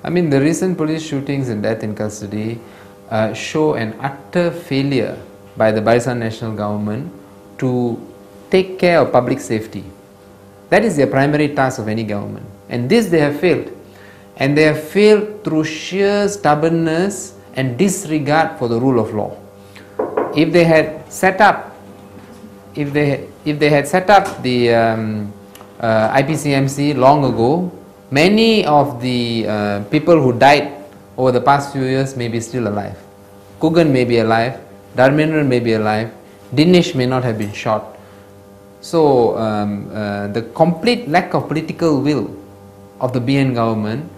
I mean, the recent police shootings and death in custody show an utter failure by the Barisan National Government to take care of public safety. That is their primary task of any government, and this they have failed. And they have failed through sheer stubbornness and disregard for the rule of law. If they had set up, if they had set up the IPCMC long ago, many of the people who died over the past few years may be still alive. Kugan may be alive, Dharmendra may be alive, Dinesh may not have been shot. So the complete lack of political will of the BN government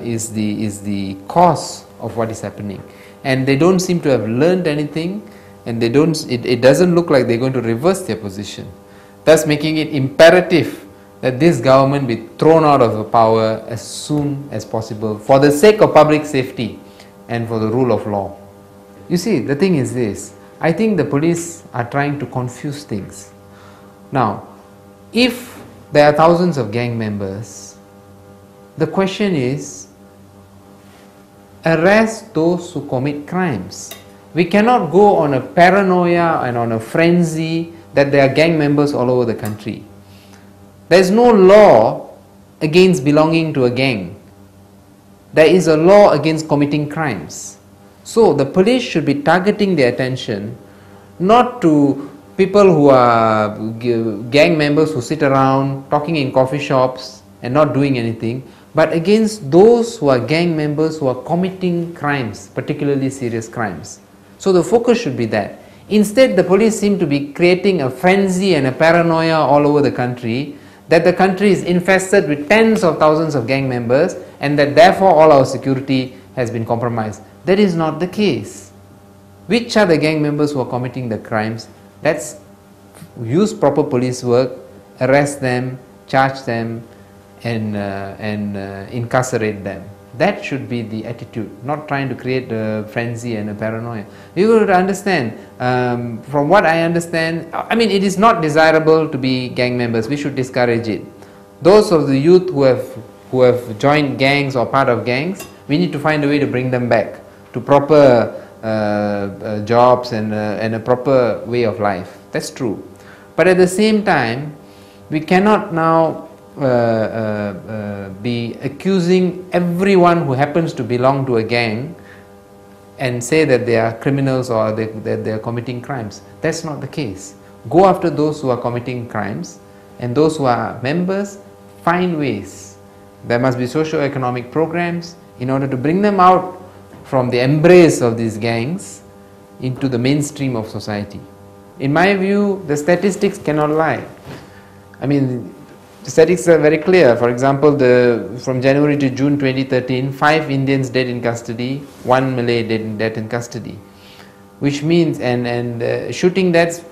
is the cause of what is happening, and they don't seem to have learned anything, and it doesn't look like they're going to reverse their position, thus making it imperative that this government be thrown out of the power as soon as possible for the sake of public safety and for the rule of law. You see, the thing is this, I think the police are trying to confuse things. Now, if there are thousands of gang members, the question is, arrest those who commit crimes. We cannot go on a paranoia and on a frenzy that there are gang members all over the country. There is no law against belonging to a gang. There is a law against committing crimes. So the police should be targeting their attention not to people who are gang members who sit around talking in coffee shops and not doing anything, but against those who are gang members who are committing crimes, particularly serious crimes. So the focus should be that. Instead, the police seem to be creating a frenzy and a paranoia all over the country that the country is infested with tens of thousands of gang members and that therefore all our security has been compromised. That is not the case. Which are the gang members who are committing the crimes? Let's use proper police work, arrest them, charge them, and incarcerate them. That should be the attitude, not trying to create a frenzy and a paranoia. You have to understand, from what I understand, I mean, it is not desirable to be gang members. We should discourage it. Those of the youth who have joined gangs or part of gangs, we need to find a way to bring them back to proper jobs and a proper way of life. That's true. But at the same time, we cannot now be accusing everyone who happens to belong to a gang and say that they are criminals or that they are committing crimes. That's not the case. Go after those who are committing crimes, and those who are members, find ways. There must be socio-economic programs in order to bring them out from the embrace of these gangs into the mainstream of society. In my view, the statistics cannot lie. I mean, the statistics are very clear. For example, from January to June 2013, 5 Indians dead in custody, 1 Malay dead in custody, which means, and shooting deaths,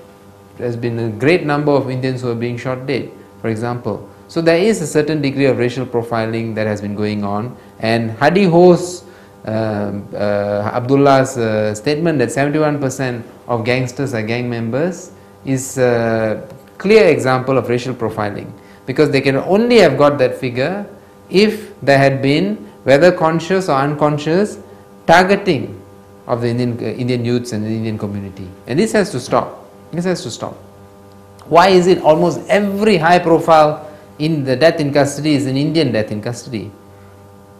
there's been a great number of Indians who are being shot dead, for example. So there is a certain degree of racial profiling that has been going on, and Hadi Ho's Abdullah's statement that 71% of gangsters are gang members is a clear example of racial profiling, because they can only have got that figure if there had been, whether conscious or unconscious, targeting of the Indian youths and the Indian community. And this has to stop. This has to stop. Why is it almost every high profile in the death in custody is an Indian death in custody?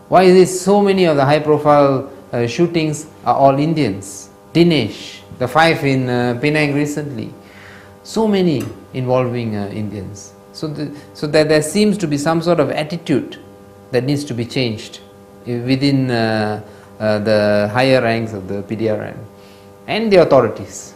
Why is it so many of the high profile shootings are all Indians? Dinesh, the 5 in Penang recently, so many involving Indians. So that there seems to be some sort of attitude that needs to be changed within the higher ranks of the PDRM and the authorities.